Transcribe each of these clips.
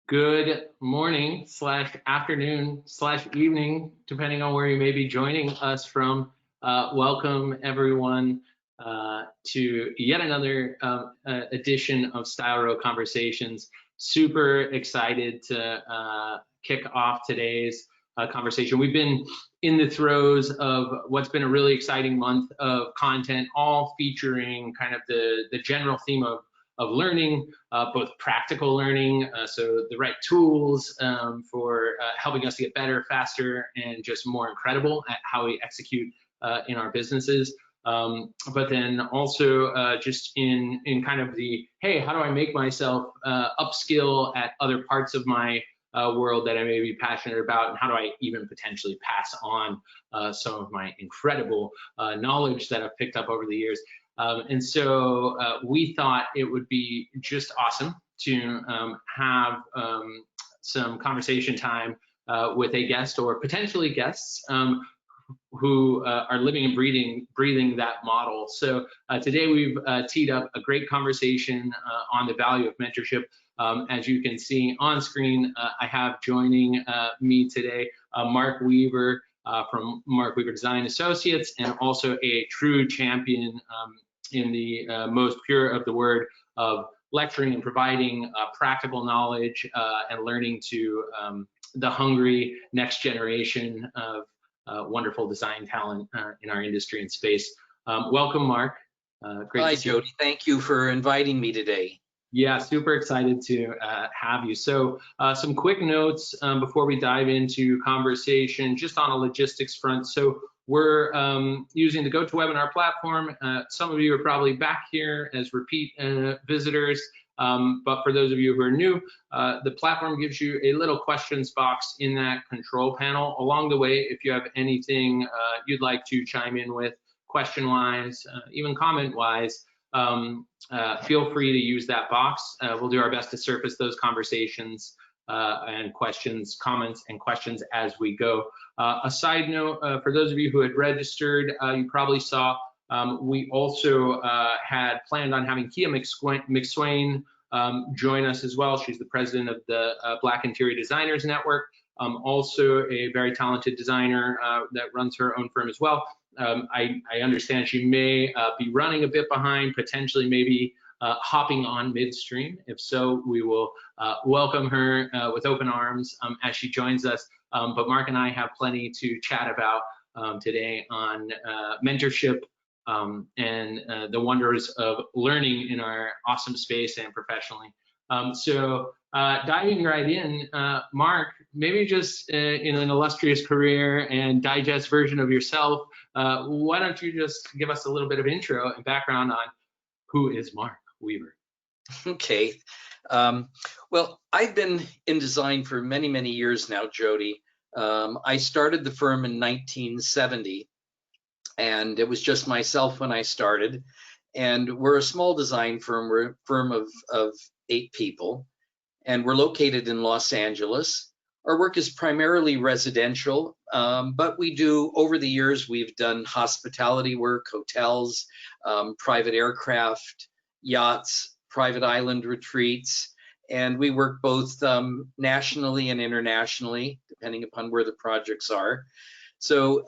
Good morning slash afternoon slash evening, depending on where you may be joining us from. Welcome everyone to yet another edition of StyleRow Conversations. Super excited to kick off today's conversation. We've been in the throes of what's been a really exciting month of content, all featuring kind of the general theme of learning, both practical learning, so the right tools for helping us to get better, faster, and just more incredible at how we execute in our businesses. But then also just in kind of the, hey, how do I make myself upskill at other parts of my world that I may be passionate about, and how do I even potentially pass on some of my incredible knowledge that I've picked up over the years. And so we thought it would be just awesome to have some conversation time with a guest or potentially guests who are living and breathing that model. So today we've teed up a great conversation on the value of mentorship. As you can see on screen, I have joining me today Mark Weaver from Mark Weaver Design Associates, and also a true champion in the most pure of the word of lecturing and providing practical knowledge and learning to the hungry next generation of wonderful design talent in our industry and space. Welcome, Mark. Great. Hi, Jody. Thank you for inviting me today. Yeah, super excited to have you. So some quick notes before we dive into conversation, just on a logistics front. So we're using the GoToWebinar platform. Some of you are probably back here as repeat visitors, but for those of you who are new, the platform gives you a little questions box in that control panel. Along the way, if you have anything you'd like to chime in with, question-wise, even comment-wise, feel free to use that box. We'll do our best to surface those conversations and questions, comments, and questions as we go. A side note, for those of you who had registered, you probably saw we also had planned on having Kia McSwain join us as well. She's the president of the Black Interior Designers Network, also a very talented designer that runs her own firm as well. I understand she may be running a bit behind, potentially maybe hopping on midstream. If so, we will welcome her with open arms as she joins us. But Mark and I have plenty to chat about today on mentorship and the wonders of learning in our awesome space and professionally. So diving right in, Mark, maybe just in an illustrious career and digest version of yourself, why don't you just give us a little bit of intro and background on who is Mark Weaver? Okay. Well, I've been in design for many, many years now, Jody. I started the firm in 1970, and it was just myself when I started. And we're a small design firm. We're a firm of 8 people, and we're located in Los Angeles. Our work is primarily residential, but we do, over the years, we've done hospitality work, hotels, private aircraft, yachts, private island retreats, and we work both nationally and internationally, depending upon where the projects are. So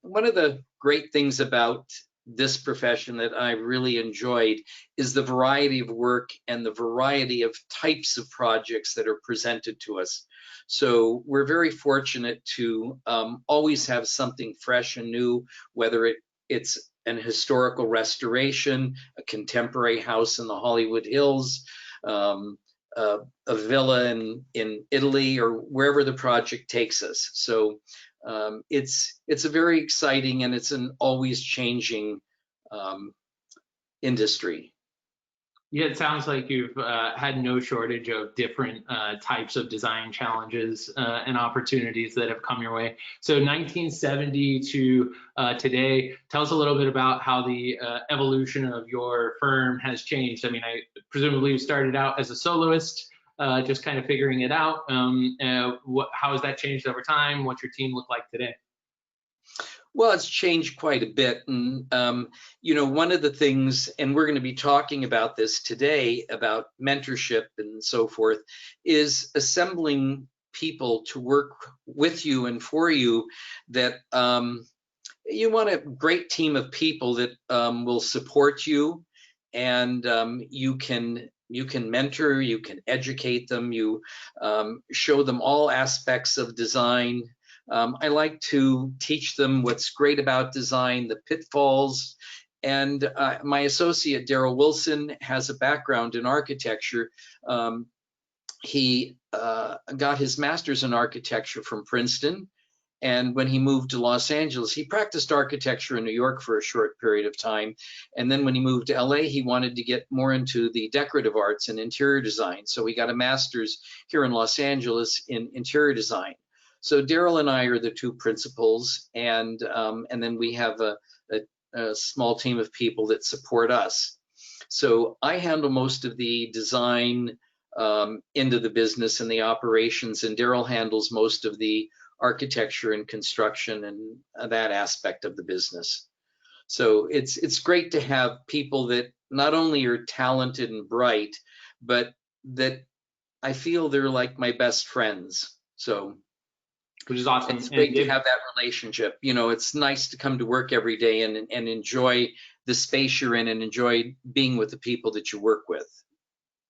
one of the great things about this profession that I really enjoyed is the variety of work and the variety of types of projects that are presented to us. So we're very fortunate to always have something fresh and new, whether it's an historical restoration, a contemporary house in the Hollywood Hills, a villa in Italy, or wherever the project takes us. So it's a very exciting, and it's an always changing industry. Yeah, it sounds like you've had no shortage of different types of design challenges and opportunities that have come your way. So 1970 to today, tell us a little bit about how the evolution of your firm has changed. I mean, presumably you started out as a soloist, just kind of figuring it out. How has that changed over time? What's your team look like today? Well, it's changed quite a bit. And, one of the things, and we're going to be talking about this today, about mentorship and so forth, is assembling people to work with you and for you that you want a great team of people that will support you, and you can mentor, you can educate them, you show them all aspects of design. I like to teach them what's great about design, the pitfalls. And my associate, Daryl Wilson, has a background in architecture. He got his master's in architecture from Princeton. And when he moved to Los Angeles, he practiced architecture in New York for a short period of time. And then when he moved to LA, he wanted to get more into the decorative arts and interior design. So he got a master's here in Los Angeles in interior design. So Daryl and I are the two principals, and then we have a small team of people that support us. So I handle most of the design into the business and the operations, and Daryl handles most of the architecture and construction and that aspect of the business. So it's great to have people that not only are talented and bright, but that I feel they're like my best friends. So Which is awesome. it's great to have that relationship. It's nice to come to work every day and enjoy the space you're in and enjoy being with the people that you work with.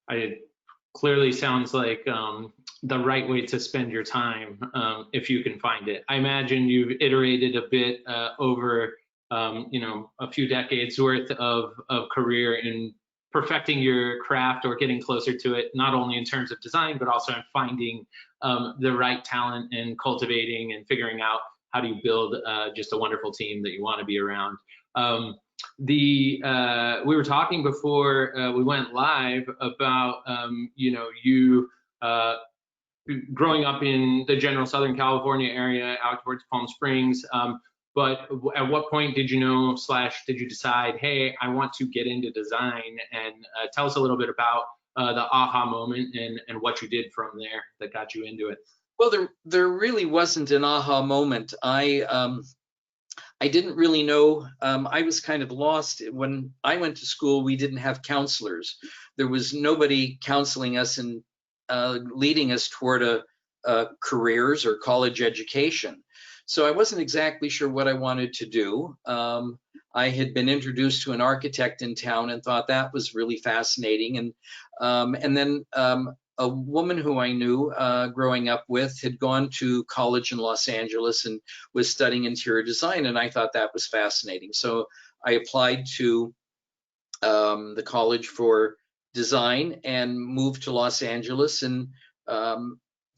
It clearly sounds like the right way to spend your time, if you can find it. I imagine you've iterated a bit over a few decades worth of career in perfecting your craft or getting closer to it, not only in terms of design, but also in finding the right talent and cultivating and figuring out how do you build just a wonderful team that you want to be around. We were talking before we went live about you growing up in the general Southern California area out towards Palm Springs. But at what point did you know / did you decide, hey, I want to get into design? And tell us a little bit about the aha moment and what you did from there that got you into it. Well, there really wasn't an aha moment. I didn't really know. I was kind of lost. When I went to school, we didn't have counselors. There was nobody counseling us and leading us toward careers or college education. So I wasn't exactly sure what I wanted to do. I had been introduced to an architect in town and thought that was really fascinating. And then a woman who I knew growing up with had gone to college in Los Angeles and was studying interior design, and I thought that was fascinating. So I applied to the college for design and moved to Los Angeles and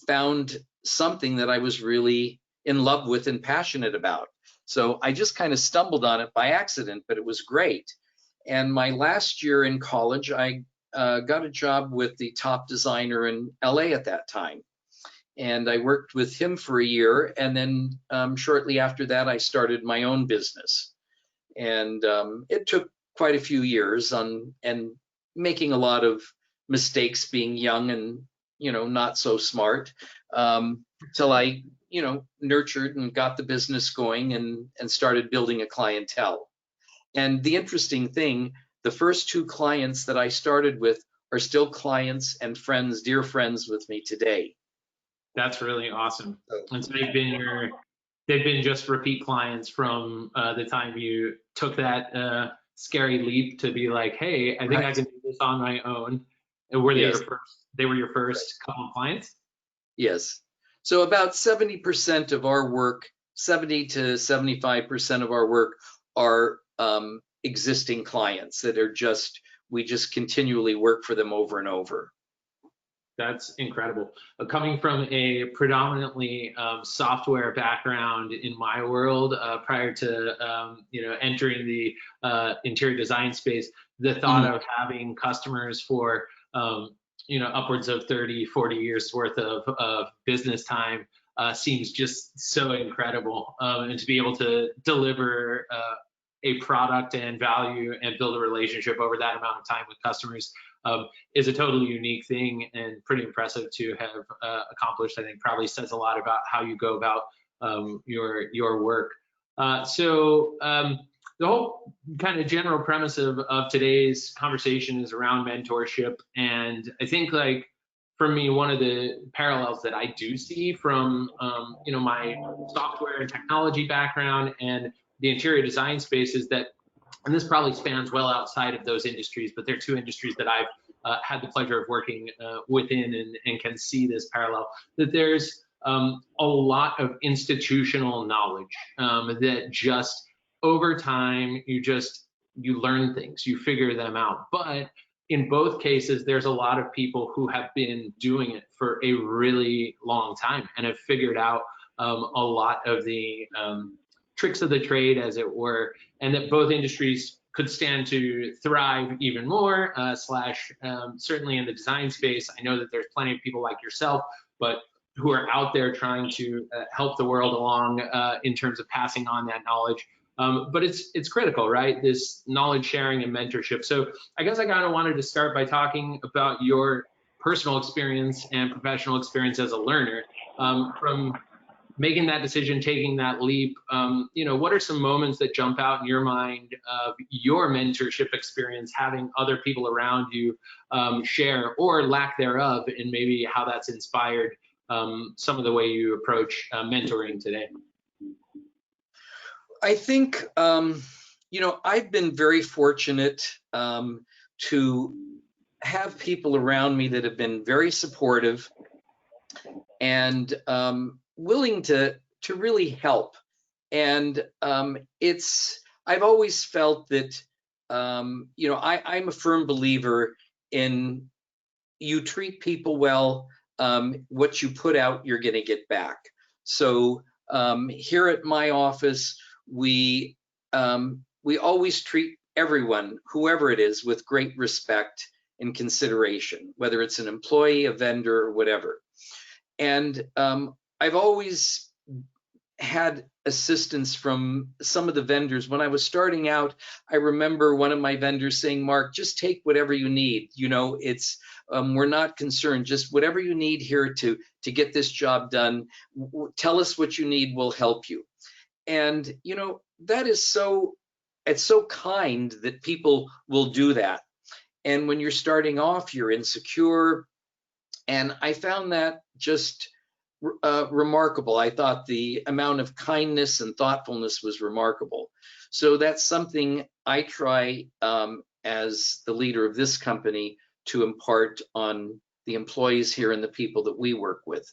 found something that I was really in love with and passionate about. So I just kind of stumbled on it by accident, but it was great. And my last year in college, I got a job with the top designer in LA at that time. And I worked with him for a year. And then shortly after that, I started my own business. And it took quite a few years and making a lot of mistakes, being young and not so smart, till I nurtured and got the business going and started building a clientele. And the interesting thing, the first two clients that I started with are still clients and friends, dear friends with me today. That's really awesome. And so they've been just repeat clients from the time you took that scary leap to be like, hey, I think I can do this on my own. And were they Yes. They were your first couple of clients? Yes. So about 70% of our work, 70 to 75% of our work are existing clients that are we just continually work for them over and over. That's incredible. Coming from a predominantly software background in my world, prior to entering the interior design space, the thought of having customers for upwards of 30, 40 years worth of business time seems just so incredible. And to be able to deliver a product and value and build a relationship over that amount of time with customers is a totally unique thing and pretty impressive to have accomplished. I think probably says a lot about how you go about your work. The whole kind of general premise of today's conversation is around mentorship. And I think like for me, one of the parallels that I do see from, my software and technology background and the interior design space is that, and this probably spans well outside of those industries, but they're two industries that I've had the pleasure of working within and can see this parallel, that there's a lot of institutional knowledge that just over time, you learn things, you figure them out. But in both cases, there's a lot of people who have been doing it for a really long time and have figured out a lot of the tricks of the trade, as it were, and that both industries could stand to thrive even more, certainly in the design space. I know that there's plenty of people like yourself, but who are out there trying to help the world along in terms of passing on that knowledge. But it's critical, right? This knowledge sharing and mentorship. So I guess I kind of wanted to start by talking about your personal experience and professional experience as a learner. From making that decision, taking that leap, what are some moments that jump out in your mind of your mentorship experience, having other people around you share or lack thereof, and maybe how that's inspired some of the way you approach mentoring today? I think, I've been very fortunate to have people around me that have been very supportive and willing to really help. And I've always felt that, I'm a firm believer in you treat people well, what you put out, you're going to get back. So here at my office, we always treat everyone, whoever it is, with great respect and consideration, whether it's an employee, a vendor, or whatever. And I've always had assistance from some of the vendors. When I was starting out, I remember one of my vendors saying, "Mark, just take whatever you need. It's we're not concerned. Just whatever you need here to get this job done. Tell us what you need. We'll help you." And that is it's so kind that people will do that. And when you're starting off, you're insecure. And I found that just remarkable. I thought the amount of kindness and thoughtfulness was remarkable. So that's something I try as the leader of this company to impart on the employees here and the people that we work with.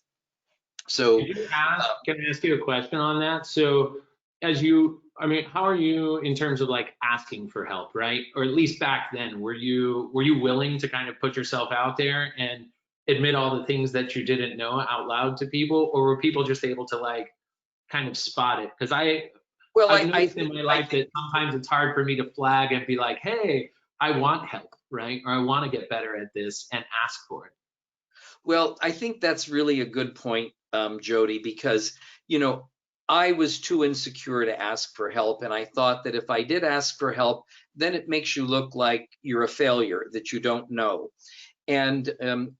So can I ask you a question on that? So how are you in terms of like asking for help, right? Or at least back then, were you willing to kind of put yourself out there and admit all the things that you didn't know out loud to people, or were people just able to like kind of spot it? Because I've noticed in my life that sometimes it's hard for me to flag and be like, hey, I want help, right? Or I want to get better at this, and ask for it. Well, I think that's really a good point, Jody, because, I was too insecure to ask for help. And I thought that if I did ask for help, then it makes you look like you're a failure, that you don't know. And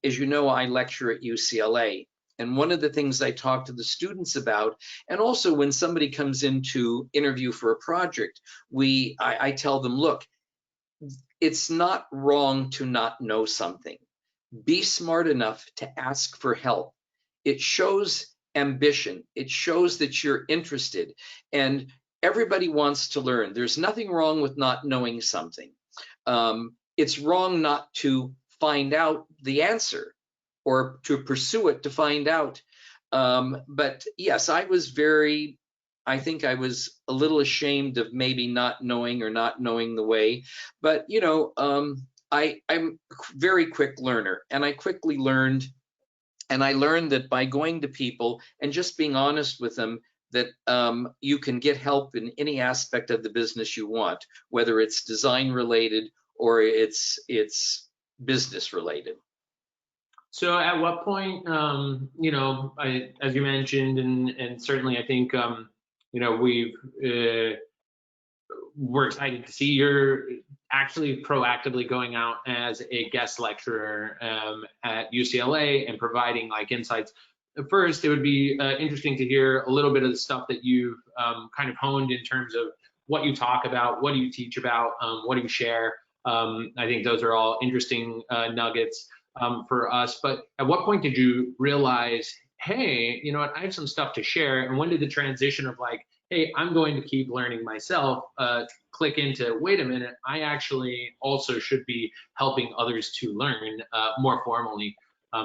as you know, I lecture at UCLA. And one of the things I talk to the students about, and also when somebody comes in to interview for a project, I tell them, look, it's not wrong to not know something. Be smart enough to ask for help. It shows ambition. It shows that you're interested. And everybody wants to learn. There's nothing wrong with not knowing something. It's wrong not to find out the answer or to pursue it to find out. But yes, I think I was a little ashamed of maybe not knowing or not knowing the way. But, I'm a very quick learner, and I quickly learned. And I learned that by going to people and just being honest with them, that you can get help in any aspect of the business you want, whether it's design related or it's business related. So at what point, as you mentioned, and certainly I think, we're excited to see you're actually proactively going out as a guest lecturer at UCLA and providing like insights. first, it would be interesting to hear a little bit of the stuff that you've kind of honed in terms of what you talk about, what do you teach about, what do you share. I think those are all interesting nuggets for us. But at what point did you realize, hey, you know what, I have some stuff to share? And when did the transition of like, hey, I'm going to keep learning myself, click into, wait a minute, I actually also should be helping others to learn more formally?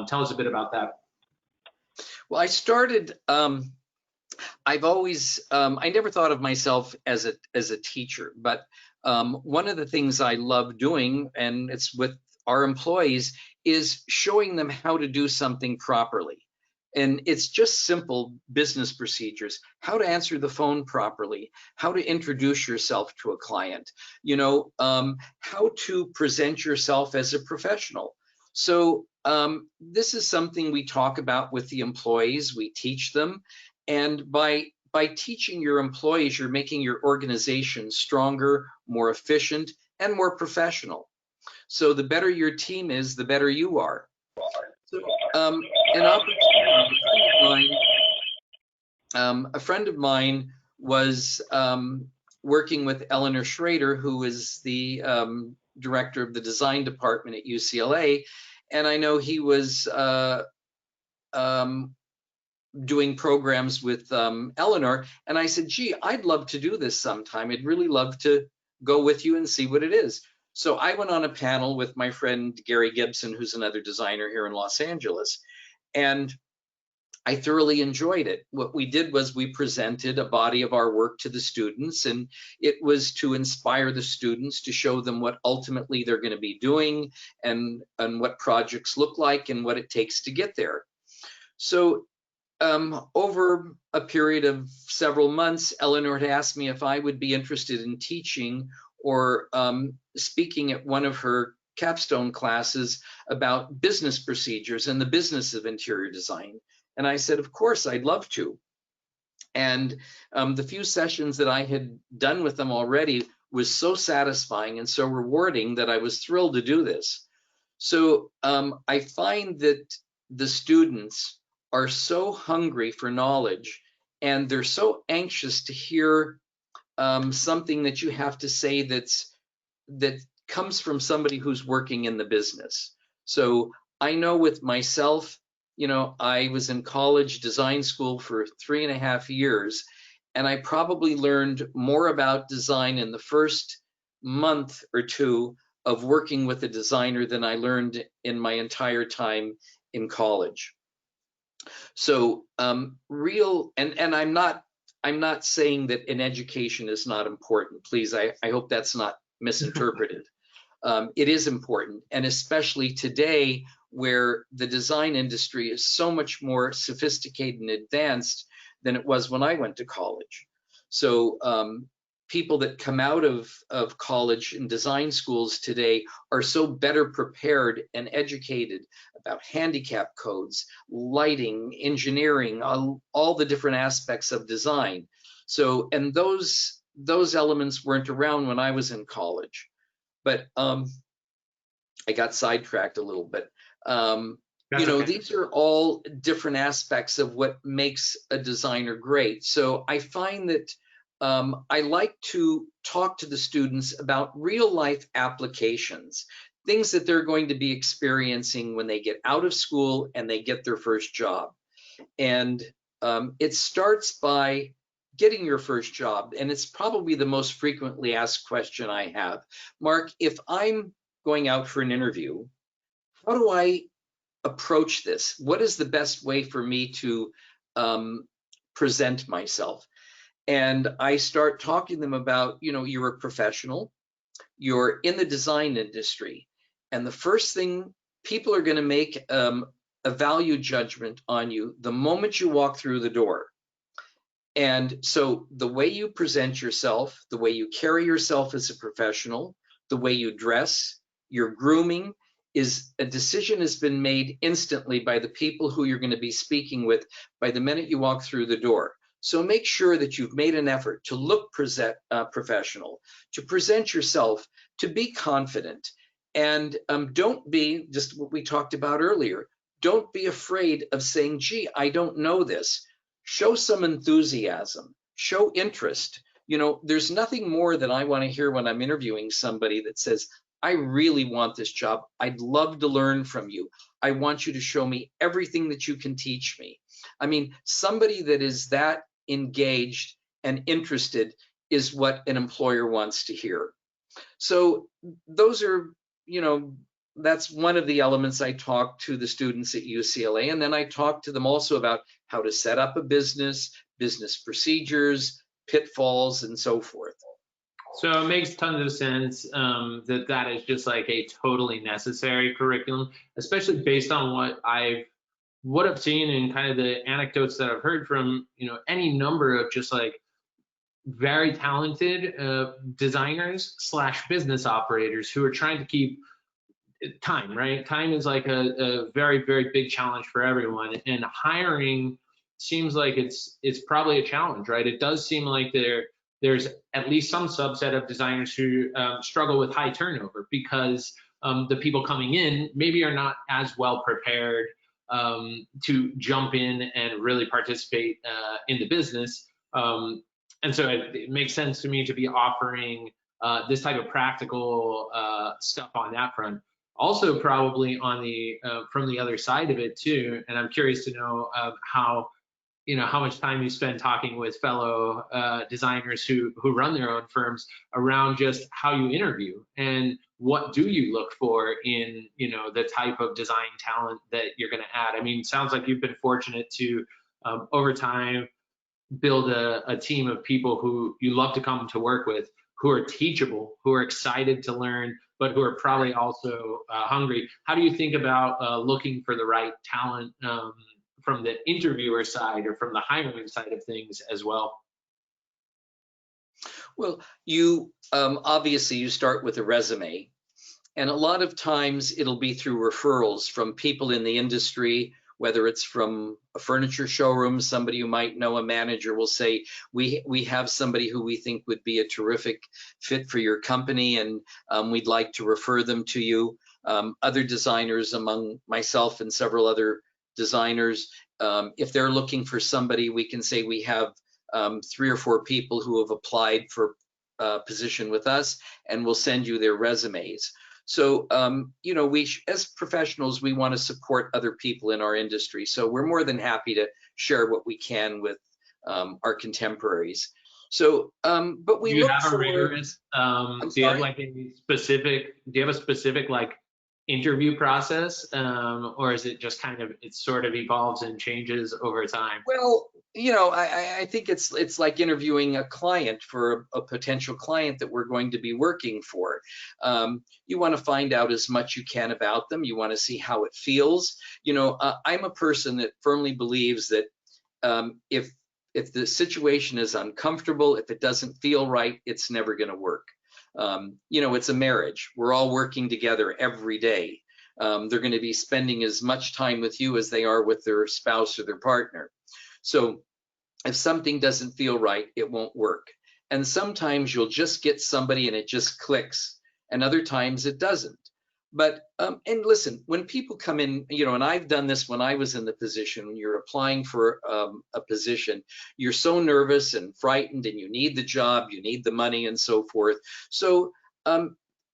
Tell us a bit about that. Well, I started, I've always, I never thought of myself as a teacher, but one of the things I love doing, and it's with our employees, is showing them how to do something properly. And it's just simple business procedures, how to answer the phone properly, how to introduce yourself to a client, you know, how to present yourself as a professional. So this is something we talk about with the employees, we teach them. And by teaching your employees, you're making your organization stronger, more efficient, and more professional. So the better your team is, the better you are. So an opportunity, a friend of mine was working with Eleanor Schrader, who is the director of the design department at UCLA, and I know he was doing programs with Eleanor, and I said, gee, I'd love to do this sometime. I'd really love to go with you and see what it is. So I went on a panel with my friend Gary Gibson, who's another designer here in Los Angeles, and I thoroughly enjoyed it. What we did was we presented a body of our work to the students, and it was to inspire the students, to show them what ultimately they're going to be doing and what projects look like and what it takes to get there. So over a period of several months, Eleanor had asked me if I would be interested in teaching or speaking at one of her capstone classes about business procedures and the business of interior design. And I said, of course, I'd love to. And the few sessions that I had done with them already was so satisfying and so rewarding that I was thrilled to do this. So I find that the students are so hungry for knowledge, and they're so anxious to hear something that you have to say that comes from somebody who's working in the business. So I know with myself, you know, I was in college design school for 3.5 years, and I probably learned more about design in the first month or two of working with a designer than I learned in my entire time in college. So real, and I'm not saying that an education is not important. Please, I hope that's not misinterpreted. It is important, and especially today where the design industry is so much more sophisticated and advanced than it was when I went to college. So people that come out of college and design schools today are so better prepared and educated about handicap codes, lighting, engineering, all the different aspects of design. So, and those elements weren't around when I was in college. But I got sidetracked a little bit. You know, okay. these are all different aspects of what makes a designer great. So I find that I like to talk to the students about real life applications, things that they're going to be experiencing when they get out of school and they get their first job. And it starts by getting your first job. And it's probably the most frequently asked question I have. Mark, if I'm going out for an interview, how do I approach this? What is the best way for me to present myself? And I start talking to them about, you know, you're a professional, you're in the design industry, and the first thing, people are going to make a value judgment on you the moment you walk through the door. And so the way you present yourself, the way you carry yourself as a professional, the way you dress, your grooming, is a decision has been made instantly by the people who you're going to be speaking with by the minute you walk through the door. So make sure that you've made an effort to look professional, to present yourself, to be confident, and don't be just what we talked about earlier. Don't be afraid of saying, gee, I don't know this. Show some enthusiasm, show interest. There's nothing more that I want to hear when I'm interviewing somebody that says, I really want this job. I'd love to learn from you. I want you to show me everything that you can teach me. I mean, somebody that is that engaged and interested is what an employer wants to hear. So those are, that's one of the elements I talk to the students at UCLA. And then I talk to them also about how to set up a business procedures, pitfalls, and so forth. So it makes tons of sense that is just like a totally necessary curriculum, especially based on what I've seen and kind of the anecdotes that I've heard from, any number of just like very talented designers / business operators who are trying to keep time, right? Time is like a very, very big challenge for everyone, and hiring seems like it's probably a challenge, right? It does seem like there's at least some subset of designers who struggle with high turnover because the people coming in maybe are not as well prepared to jump in and really participate in the business. And so it makes sense to me to be offering this type of practical stuff on that front. Also, probably on the from the other side of it too. And I'm curious to know how much time you spend talking with fellow designers who run their own firms around just how you interview and what do you look for in the type of design talent that you're going to add. I mean, it sounds like you've been fortunate to over time build a team of people who you love to come to work with, who are teachable, who are excited to learn, but who are probably also hungry. How do you think about looking for the right talent from the interviewer side or from the hiring side of things as well? Well, you obviously you start with a resume, and a lot of times it'll be through referrals from people in the industry, whether it's from a furniture showroom, somebody who might know a manager will say, we have somebody who we think would be a terrific fit for your company, and we'd like to refer them to you. Other designers, among myself and several other designers, if they're looking for somebody, we can say we have 3 or 4 people who have applied for a position with us, and we'll send you their resumes. So, we as professionals, we want to support other people in our industry. So we're more than happy to share what we can with our contemporaries. So, but we look for. Rigorous, do you have like a specific? Do you have a specific like interview process, or is it just kind of it sort of evolves and changes over time? Well, I think it's like interviewing a client for a potential client that we're going to be working for. You want to find out as much you can about them. You want to see how it feels. I'm a person that firmly believes that if the situation is uncomfortable, if it doesn't feel right, it's never going to work. It's a marriage. We're all working together every day. They're going to be spending as much time with you as they are with their spouse or their partner. So if something doesn't feel right, it won't work. And sometimes you'll just get somebody and it just clicks, and other times it doesn't. But and listen, when people come in, and I've done this when I was in the position, when you're applying for a position, you're so nervous and frightened, and you need the job, you need the money, and so forth. So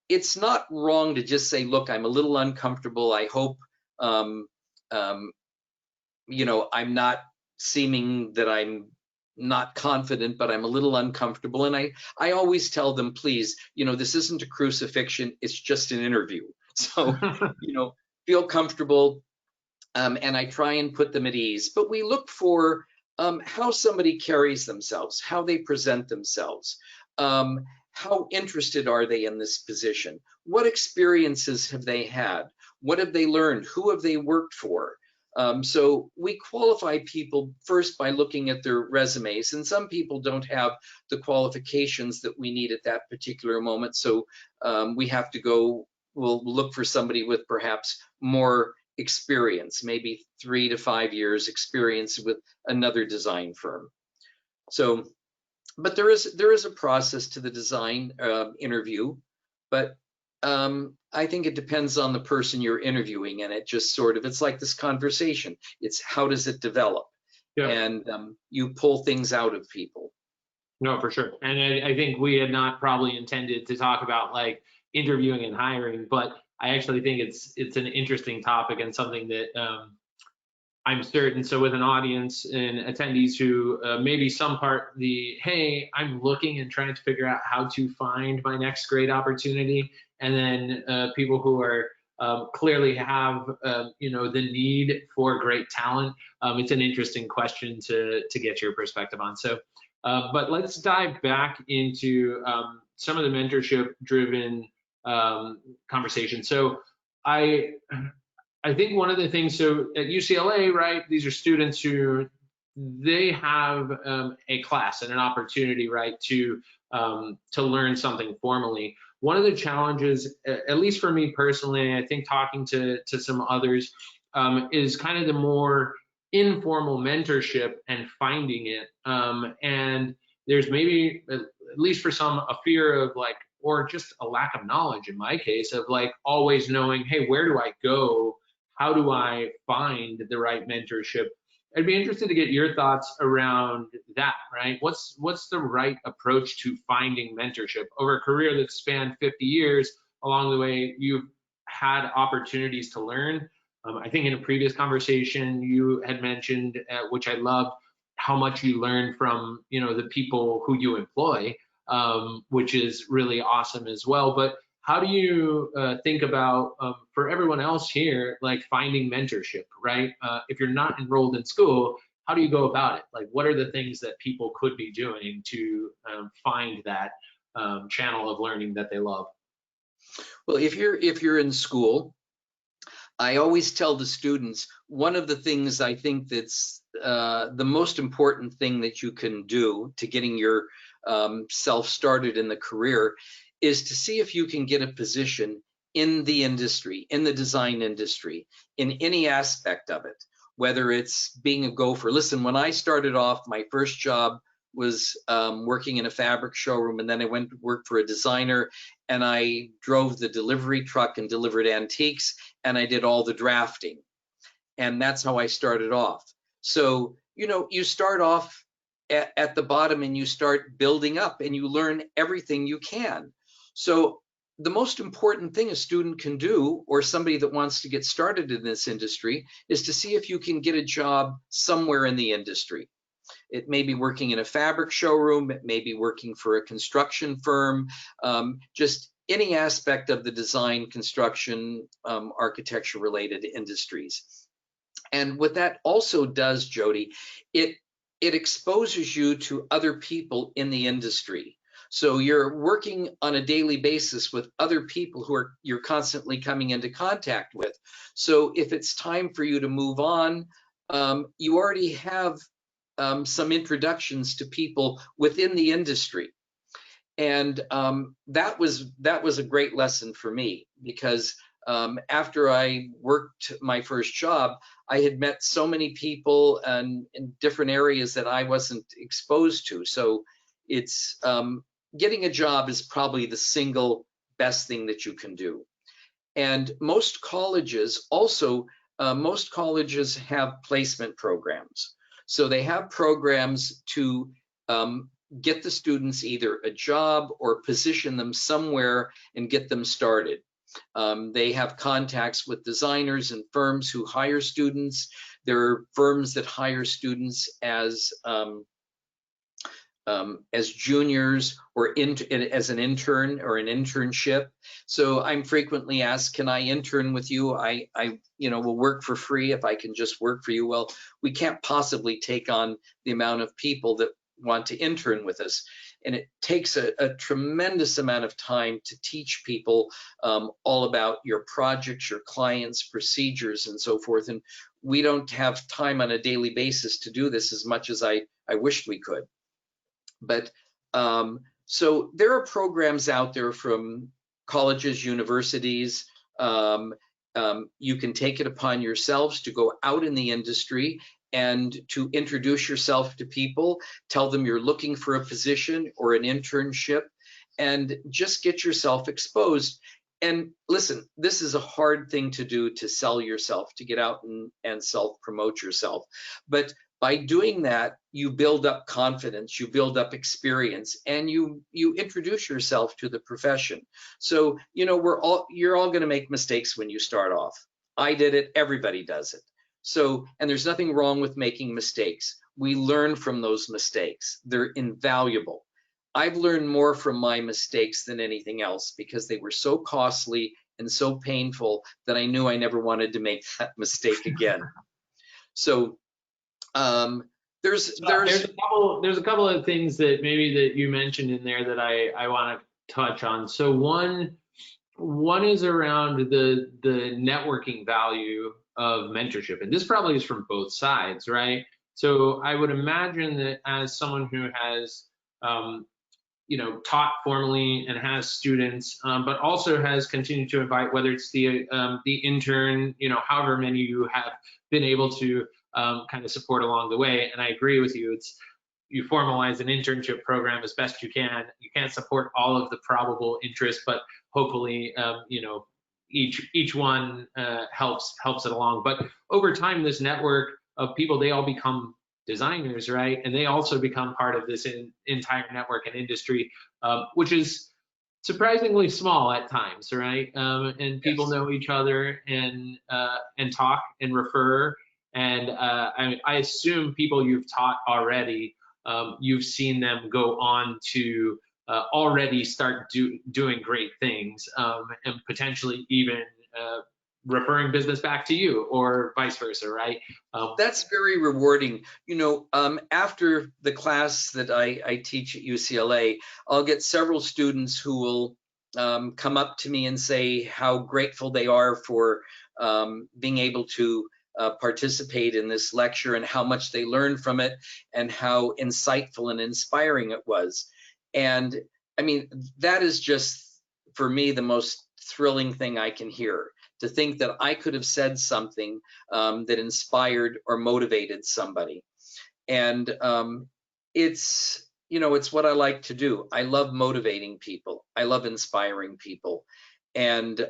it's not wrong to just say, look, I'm a little uncomfortable. I hope I'm not seeming that I'm not confident, but I'm a little uncomfortable. And I always tell them, please, this isn't a crucifixion, it's just an interview. So, feel comfortable. And I try and put them at ease. But we look for how somebody carries themselves, how they present themselves. How interested are they in this position? What experiences have they had? What have they learned? Who have they worked for? So we qualify people first by looking at their resumes, and some people don't have the qualifications that we need at that particular moment. So we have to go, we'll look for somebody with perhaps more experience, maybe 3 to 5 years experience with another design firm. So, but there is a process to the design interview, but I think it depends on the person you're interviewing, and it just sort of, it's like this conversation. It's how does it develop? Yeah. And you pull things out of people. No, for sure. And I think we had not probably intended to talk about like interviewing and hiring, but I actually think it's an interesting topic and something that I'm certain. So with an audience and attendees who maybe some part the, hey, I'm looking and trying to figure out how to find my next great opportunity, and then people who are clearly have the need for great talent. It's an interesting question to get your perspective on. So, but let's dive back into some of the mentorship driven conversation. So I think one of the things, so at UCLA, right, these are students who they have a class and an opportunity, right, to learn something formally. One of the challenges, at least for me personally, I think talking to some others, is kind of the more informal mentorship and finding it. And there's maybe, at least for some, a fear of like, or just a lack of knowledge in my case, of like always knowing, hey, where do I go? How do I find the right mentorship? I'd be interested to get your thoughts around that, right? What's the right approach to finding mentorship over a career that's spanned 50 years? Along the way, you've had opportunities to learn. I think in a previous conversation, you had mentioned, which I loved, how much you learn from, the people who you employ, which is really awesome as well. But how do you think about, for everyone else here, like finding mentorship, right? If you're not enrolled in school, how do you go about it? Like, what are the things that people could be doing to find that channel of learning that they love? Well, if you're in school, I always tell the students, one of the things I think that's the most important thing that you can do to getting your self started in the career is to see if you can get a position in the industry, in the design industry, in any aspect of it, whether it's being a gopher. Listen, when I started off, my first job was working in a fabric showroom, and then I went to work for a designer, and I drove the delivery truck and delivered antiques, and I did all the drafting. And that's how I started off. So, you start off at the bottom and you start building up and you learn everything you can. So the most important thing a student can do, or somebody that wants to get started in this industry, is to see if you can get a job somewhere in the industry. It may be working in a fabric showroom, it may be working for a construction firm, just any aspect of the design, construction, architecture related industries. And what that also does, Jody, it exposes you to other people in the industry. So you're working on a daily basis with other people who you're constantly coming into contact with. So if it's time for you to move on, you already have some introductions to people within the industry. And that was a great lesson for me, because after I worked my first job, I had met so many people in different areas that I wasn't exposed to. So it's getting a job is probably the single best thing that you can do. And most colleges also, most colleges have placement programs. So they have programs to get the students either a job or position them somewhere and get them started. They have contacts with designers and firms who hire students. There are firms that hire students as juniors or as an intern or an internship. So I'm frequently asked, can I intern with you? I will work for free if I can just work for you. Well, we can't possibly take on the amount of people that want to intern with us. And it takes a tremendous amount of time to teach people all about your projects, your clients, procedures, and so forth. And we don't have time on a daily basis to do this as much as I wished we could. But so there are programs out there from colleges, universities. You can take it upon yourselves to go out in the industry and to introduce yourself to people, tell them you're looking for a position or an internship, and just get yourself exposed. And listen, this is a hard thing to do, to sell yourself, to get out and self-promote yourself. But by doing that, you build up confidence, you build up experience, and you introduce yourself to the profession. So, you know, you're all going to make mistakes when you start off. I did it, everybody does it. So, and there's nothing wrong with making mistakes. We learn from those mistakes. They're invaluable. I've learned more from my mistakes than anything else, because they were so costly and so painful that I knew I never wanted to make that mistake again. So there's a couple of things that maybe that you mentioned in there that I want to touch on. So one is around the networking value of mentorship, and this probably is from both sides, right? So I would imagine that as someone who has you know, taught formally and has students, but also has continued to invite, whether it's the intern, you know, however many you have been able to kind of support along the way. And I agree with you. It's, you formalize an internship program as best you can. You can't support all of the probable interest, but hopefully, you know, each one helps it along. But over time, this network of people, they all become designers, right? And they also become part of this entire network and industry, which is surprisingly small at times, right? And people know each other and talk and refer. And I assume people you've taught already, you've seen them go on to already start doing great things, and potentially even referring business back to you, or vice versa, right? That's very rewarding. You know, after the class that I teach at UCLA, I'll get several students who will come up to me and say how grateful they are for being able to participate in this lecture, and how much they learned from it, and how insightful and inspiring it was. And I mean, that is just, for me, the most thrilling thing I can hear, to think that I could have said something that inspired or motivated somebody. And it's, you know, it's what I like to do. I love motivating people. I love inspiring people. And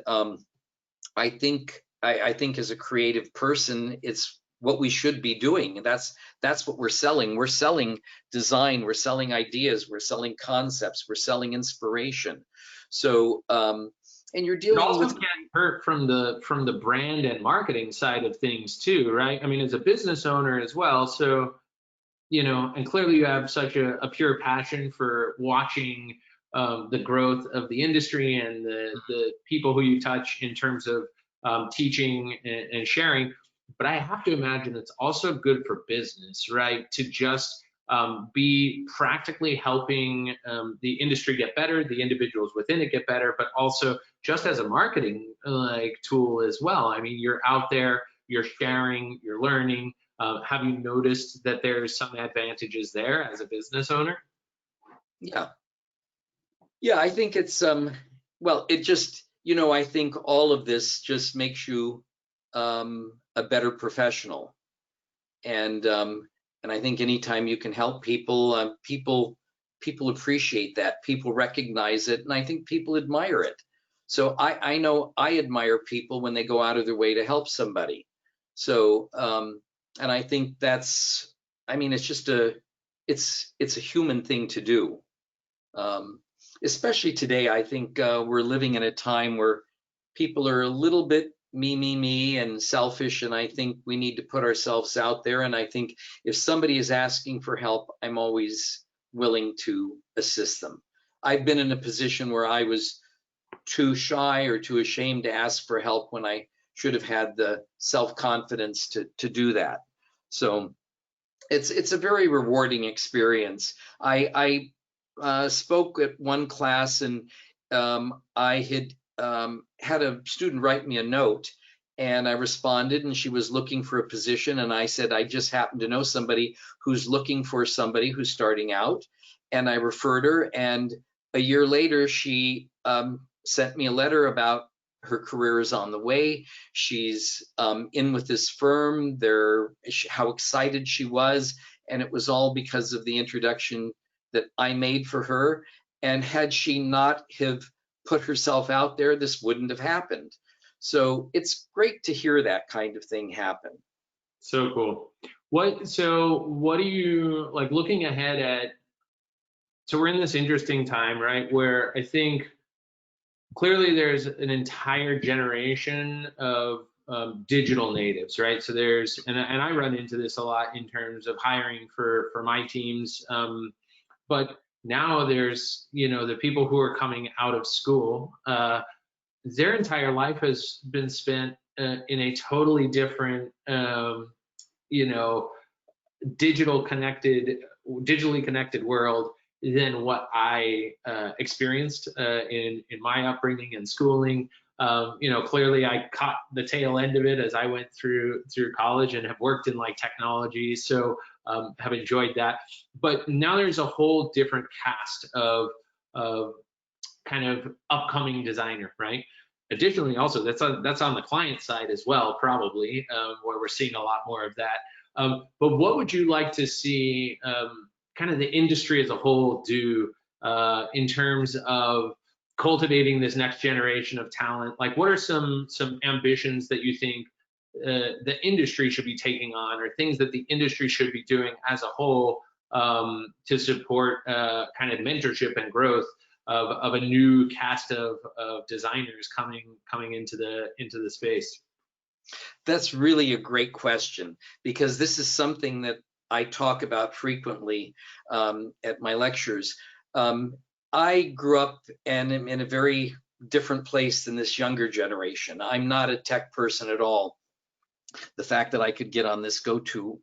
I think as a creative person, it's what we should be doing. And that's what we're selling. We're selling design, we're selling ideas, we're selling concepts, we're selling inspiration. So and you're dealing it also with, can't hurt from the brand and marketing side of things too, right? I mean, as a business owner as well. So, you know, and clearly you have such a pure passion for watching the growth of the industry and the people who you touch in terms of teaching and sharing. But I have to imagine it's also good for business, right? To just be practically helping the industry get better, the individuals within it get better, but also just as a marketing like tool as well. I mean, you're out there, you're sharing, you're learning. Have you noticed that there's some advantages there as a business owner? yeah, I think it's well, it just, you know, I think all of this just makes you a better professional. And I think anytime you can help people, people appreciate that, people recognize it, and I think people admire it. So I know I admire people when they go out of their way to help somebody. So and I think that's, I mean, it's just it's a human thing to do. Especially today, I think we're living in a time where people are a little bit me, and selfish, and I think we need to put ourselves out there. And I think if somebody is asking for help, I'm always willing to assist them. I've been in a position where I was too shy or too ashamed to ask for help when I should have had the self-confidence to do that. So it's a very rewarding experience. I spoke at one class, and I had a student write me a note, and I responded, and she was looking for a position, and I said, I just happen to know somebody who's looking for somebody who's starting out, and I referred her, and a year later she sent me a letter about her career is on the way. She's in with this firm. How excited she was, and it was all because of the introduction that I made for her. And had she not have put herself out there, this wouldn't have happened. So it's great to hear that kind of thing happen. So cool. So what do you like looking ahead at? So we're in this interesting time, right? Where I think clearly there's an entire generation of digital natives, right? So there's, and I run into this a lot in terms of hiring for my teams. But now there's, the people who are coming out of school, their entire life has been spent in a totally different, you know, digitally connected world than what I experienced in my upbringing and schooling. Clearly I caught the tail end of it as I went through college and have worked in like technology, so have enjoyed that. But now there's a whole different cast of kind of upcoming designer, right? Additionally, also that's on the client side as well, probably, where we're seeing a lot more of that. But what would you like to see kind of the industry as a whole do in terms of cultivating this next generation of talent? Like, what are some ambitions that you think the industry should be taking on, or things that the industry should be doing as a whole to support kind of mentorship and growth of a new cast of designers coming into the space? That's really a great question, because this is something that I talk about frequently at my lectures. I grew up and am in a very different place than this younger generation. I'm not a tech person at all. The fact that I could get on this go-to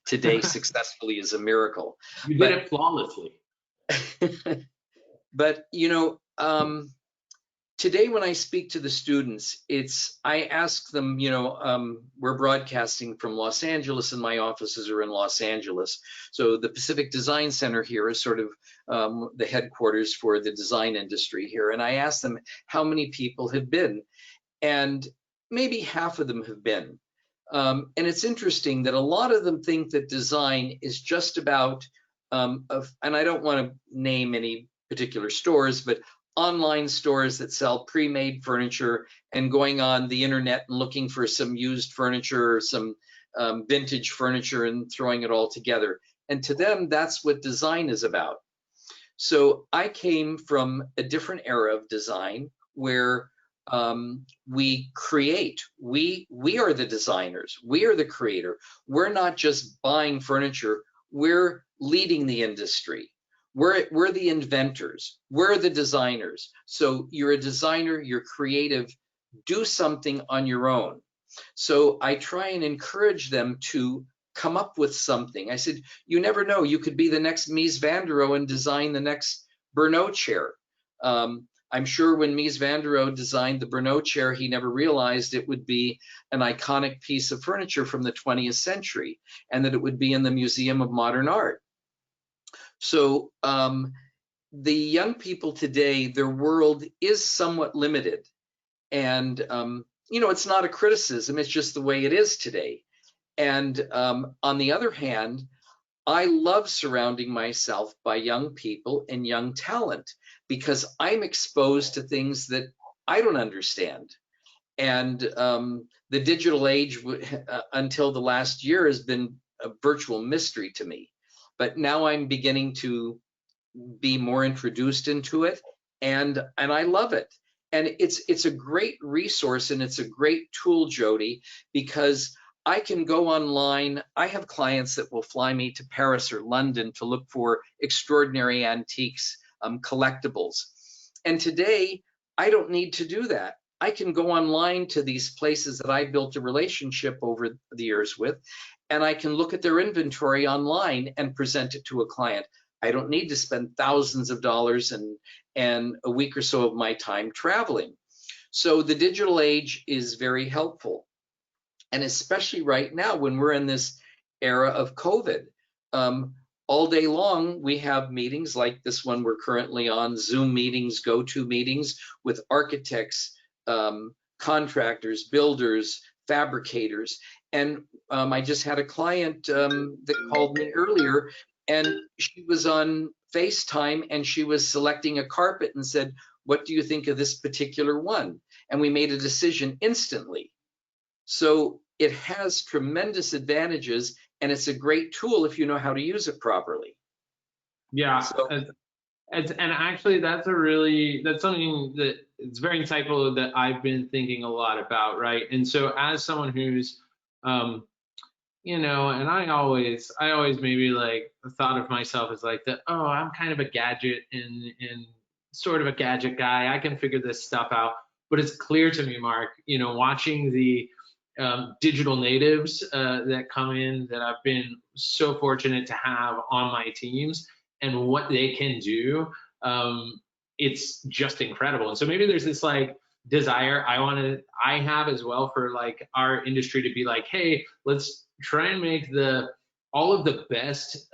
today successfully is a miracle. You did it flawlessly. But today when I speak to the students, I ask them, we're broadcasting from Los Angeles and my offices are in Los Angeles. So the Pacific Design Center here is sort of the headquarters for the design industry here. And I ask them how many people have been, and maybe half of them have been. And it's interesting that a lot of them think that design is just about, and I don't want to name any particular stores, but online stores that sell pre-made furniture and going on the internet and looking for some used furniture or some vintage furniture and throwing it all together. And to them, that's what design is about. So I came from a different era of design where we create. We are the designers. We are the creator. We're not just buying furniture. We're leading the industry. We're the inventors. We're the designers. So you're a designer, you're creative, do something on your own. So I try and encourage them to come up with something. I said, you never know, you could be the next Mies van der Rohe and design the next Bernot chair. I'm sure when Mies van der Rohe designed the Bernot chair, he never realized it would be an iconic piece of furniture from the 20th century and that it would be in the Museum of Modern Art. So the young people today, their world is somewhat limited. And, it's not a criticism, it's just the way it is today. And on the other hand, I love surrounding myself by young people and young talent because I'm exposed to things that I don't understand. And the digital age until the last year has been a virtual mystery to me. But now I'm beginning to be more introduced into it, and I love it. And it's a great resource and it's a great tool, Jody, because I can go online. I have clients that will fly me to Paris or London to look for extraordinary antiques, collectibles. And today, I don't need to do that. I can go online to these places that I built a relationship over the years with, and I can look at their inventory online and present it to a client. I don't need to spend thousands of dollars and a week or so of my time traveling. So the digital age is very helpful. And especially right now when we're in this era of COVID, all day long we have meetings like this one we're currently on, Zoom meetings, go-to meetings with architects, contractors, builders, fabricators. And I just had a client that called me earlier, and she was on FaceTime and she was selecting a carpet and said, what do you think of this particular one? And we made a decision instantly. So it has tremendous advantages, and it's a great tool if you know how to use it properly. Yeah, So and actually that's something that it's very insightful that I've been thinking a lot about, right? And so as someone who's um, and I always maybe like thought of myself as like oh, I'm kind of a gadget and sort of a gadget guy. I can figure this stuff out. But it's clear to me, Mark, watching the digital natives that come in that I've been so fortunate to have on my teams and what they can do. It's just incredible. And so maybe there's this like desire I have as well for like our industry to be like, hey, let's try and make all of the best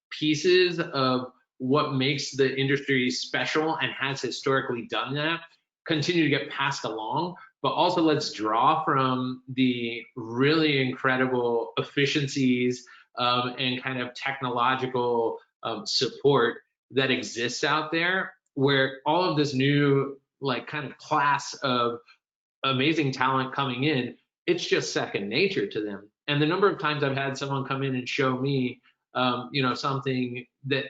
pieces of what makes the industry special and has historically done that continue to get passed along, but also let's draw from the really incredible efficiencies and kind of technological support that exists out there, where all of this new like kind of class of amazing talent coming in, it's just second nature to them. And the number of times I've had someone come in and show me, something that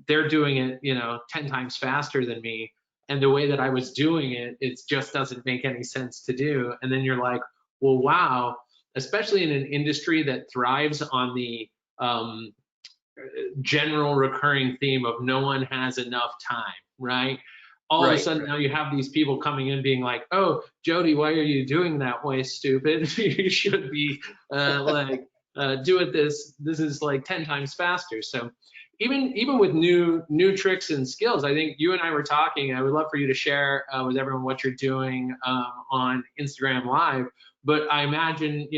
they're doing it, 10 times faster than me. And the way that I was doing it, it just doesn't make any sense to do. And then you're like, well, wow, especially in an industry that thrives on the general recurring theme of no one has enough time, right? All of a sudden now you have these people coming in being like, oh, Jody, why are you doing that way, stupid? You should be doing this. This is like 10 times faster. So even with new tricks and skills, I think you and I were talking. I would love for you to share with everyone what you're doing on Instagram Live. But I imagine,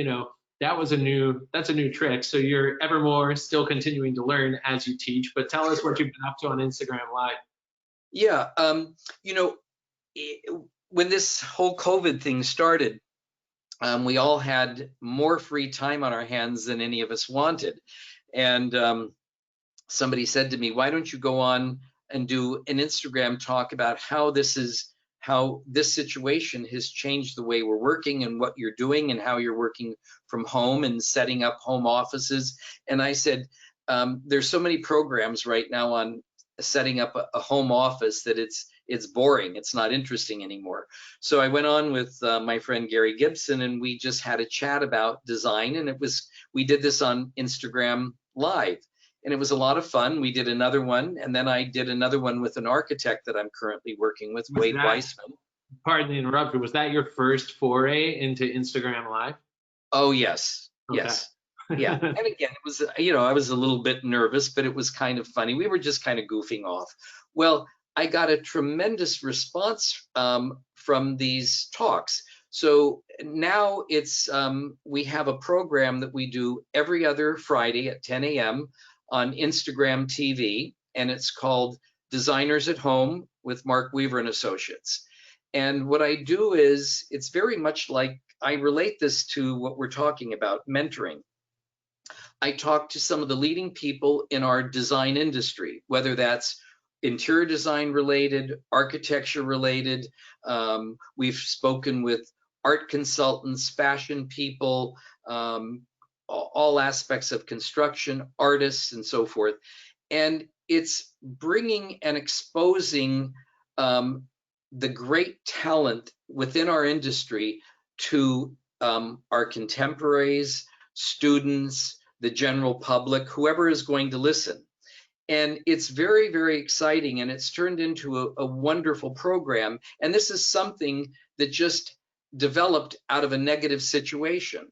that's a new trick. So you're ever more still continuing to learn as you teach. But tell us what you've been up to on Instagram Live. Yeah, when this whole COVID thing started, we all had more free time on our hands than any of us wanted. And somebody said to me, why don't you go on and do an Instagram talk about how this situation has changed the way we're working and what you're doing and how you're working from home and setting up home offices. And I said, there's so many programs right now on setting up a home office that it's boring. It's not interesting anymore. So I went on with my friend Gary Gibson, and we just had a chat about design. And we did this on Instagram Live, and it was a lot of fun. We did another one, and then I did another one with an architect that I'm currently working with, Wade Weissman. Pardon the interruption. Was that your first foray into Instagram Live? Oh, yes. Okay. Yes. Yeah. And again, it was, I was a little bit nervous, but it was kind of funny. We were just kind of goofing off. Well, I got a tremendous response from these talks. So now we have a program that we do every other Friday at 10 a.m. on Instagram TV, and it's called Designers at Home with Mark Weaver and Associates. And what I do is, it's very much like, I relate this to what we're talking about, mentoring. I talk to some of the leading people in our design industry, whether that's interior design related, architecture related. We've spoken with art consultants, fashion people, all aspects of construction, artists, and so forth. And it's bringing and exposing the great talent within our industry to our contemporaries, students, the general public, whoever is going to listen. And it's very, very exciting, and it's turned into a wonderful program. And this is something that just developed out of a negative situation.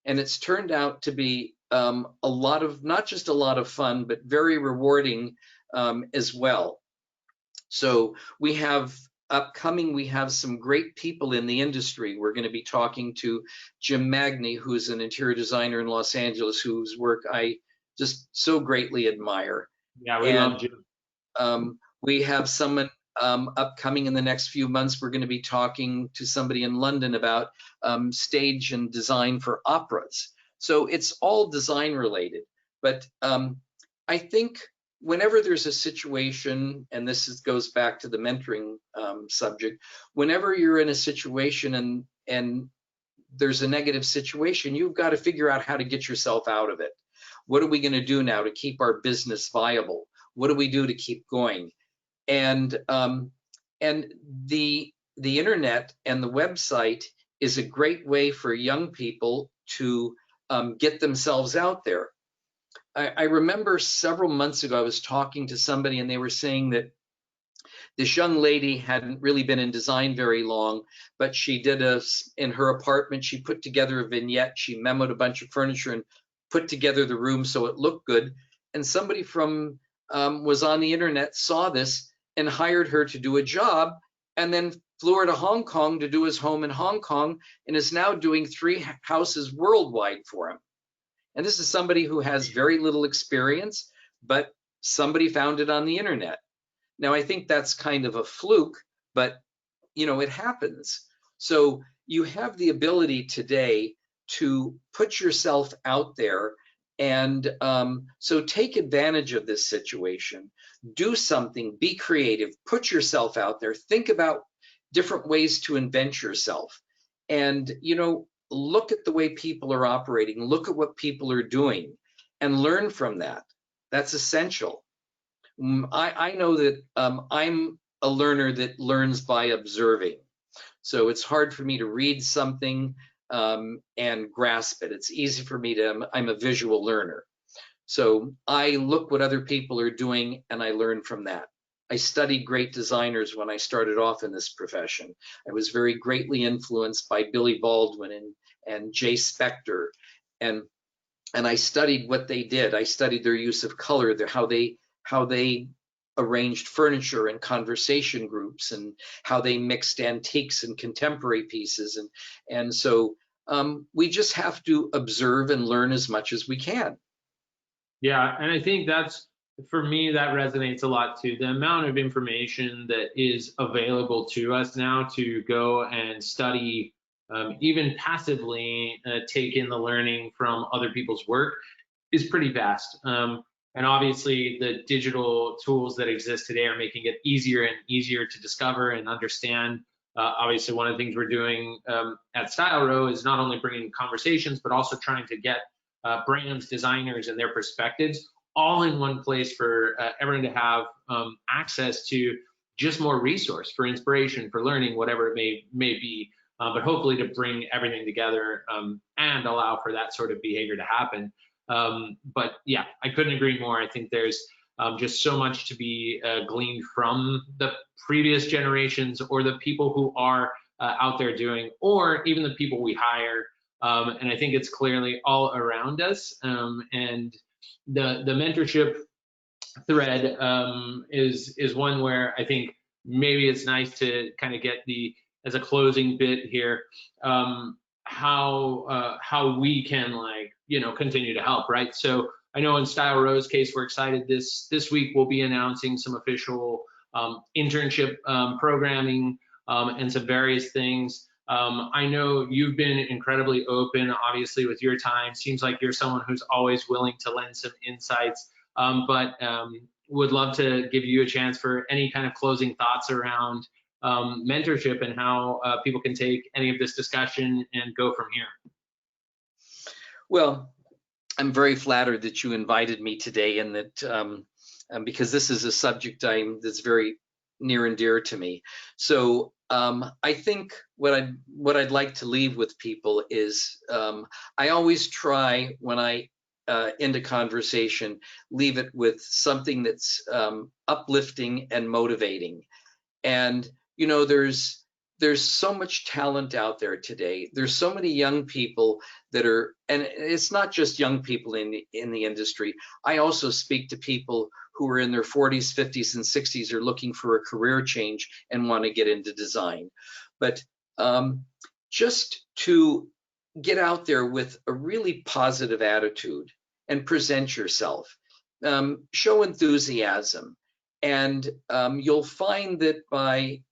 And it's turned out to be a lot of, not just a lot of fun, but very rewarding as well. So we have some great people in the industry. We're going to be talking to Jim Magny, who's an interior designer in Los Angeles, whose work I just so greatly admire. Yeah, we love Jim. We have someone upcoming in the next few months. We're going to be talking to somebody in London about stage and design for operas. So it's all design related. But I think whenever there's a situation, and goes back to the mentoring subject, whenever you're in a situation and there's a negative situation, you've got to figure out how to get yourself out of it. What are we going to do now to keep our business viable? What do we do to keep going? And the internet and the website is a great way for young people to get themselves out there. I remember several months ago, I was talking to somebody and they were saying that this young lady hadn't really been in design very long, but she did in her apartment, she put together a vignette, she memoed a bunch of furniture and put together the room so it looked good. And somebody from was on the internet, saw this and hired her to do a job, and then flew her to Hong Kong to do his home in Hong Kong, and is now doing 3 houses worldwide for him. And this is somebody who has very little experience, but somebody found it on the internet. Now, I think that's kind of a fluke, but it happens. So you have the ability today to put yourself out there. And so take advantage of this situation. Do something, be creative, put yourself out there, think about different ways to invent yourself. And, look at the way people are operating, look at what people are doing, and learn from that. That's essential. I know that I'm a learner that learns by observing. So it's hard for me to read something and grasp it. It's easy for me I'm a visual learner. So I look what other people are doing and I learn from that. I studied great designers when I started off in this profession. I was very greatly influenced by Billy Baldwin and Jay Spector, and I studied what they did. I studied their use of color, how they arranged furniture and conversation groups, and how they mixed antiques and contemporary pieces, and so we just have to observe and learn as much as we can. Yeah, and I think for me, that resonates a lot too. The amount of information that is available to us now to go and study, even passively take in the learning from other people's work, is pretty vast. And obviously, the digital tools that exist today are making it easier and easier to discover and understand. Obviously, one of the things we're doing at StyleRow is not only bringing conversations, but also trying to get brands, designers, and their perspectives all in one place for everyone to have access to just more resource for inspiration, for learning, whatever it may be, but hopefully to bring everything together and allow for that sort of behavior to happen. But yeah, I couldn't agree more. I think there's just so much to be gleaned from the previous generations, or the people who are out there doing, or even the people we hire. And I think it's clearly all around us. And the mentorship thread is one where I think maybe it's nice to kind of get as a closing bit here, how we can continue to help, right? So I know in StyleRow's case, we're excited this week we'll be announcing some official internship programming and some various things. I know you've been incredibly open, obviously, with your time. Seems like you're someone who's always willing to lend some insights, but would love to give you a chance for any kind of closing thoughts around mentorship and how people can take any of this discussion and go from here. Well, I'm very flattered that you invited me today, and that because this is a subject that's very near and dear to me. So I think what I'd like to leave with people is I always try, when I end a conversation, leave it with something that's uplifting and motivating. And there's so much talent out there today. There's so many young people that are, and it's not just young people in the industry. I also speak to people who are in their 40s, 50s, and 60s, are looking for a career change and want to get into design. But just to get out there with a really positive attitude and present yourself, show enthusiasm, and you'll find that by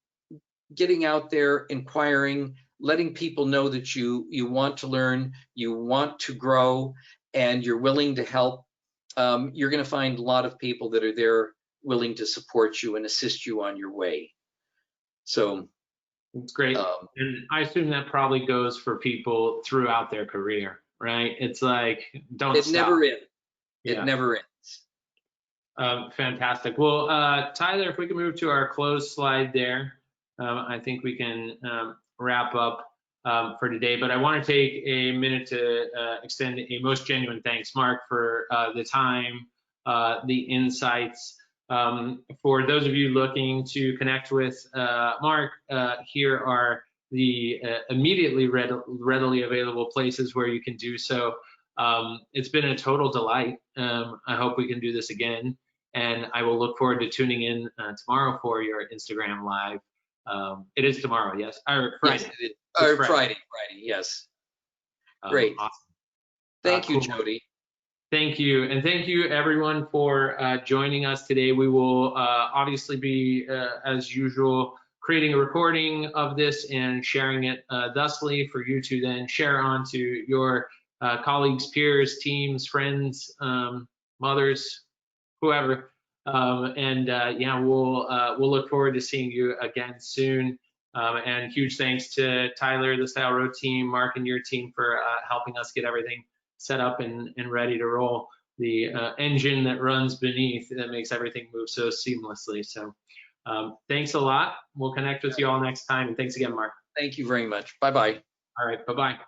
getting out there, inquiring, letting people know that you want to learn, you want to grow, and you're willing to help, you're going to find a lot of people that are there willing to support you and assist you on your way. So it's great. And I assume that probably goes for people throughout their career, right? It's like, don't it stop. never ends. Yeah. It never ends. Fantastic. Well, Tyler, if we can move to our close slide there, I think we can wrap up for today. But I want to take a minute to extend a most genuine thanks, Mark, for the time, the insights. For those of you looking to connect with Mark, here are the immediately readily available places where you can do so. It's been a total delight. I hope we can do this again. And I will look forward to tuning in tomorrow for your Instagram live. It is tomorrow, yes? Or Friday. Yes, Friday. Friday, yes. Great. Awesome. Thank you, cool. Jody. Thank you. And thank you, everyone, for joining us today. We will obviously be, as usual, creating a recording of this and sharing it thusly for you to then share on to your colleagues, peers, teams, friends, mothers, whoever. Yeah, we'll look forward to seeing you again soon. And huge thanks to Tyler, the StyleRow team, Mark, and your team for helping us get everything set up and ready to roll. The engine that runs beneath that makes everything move so seamlessly. So thanks a lot. We'll connect with you all next time. And thanks again, Mark. Thank you very much. Bye-bye. All right, bye-bye.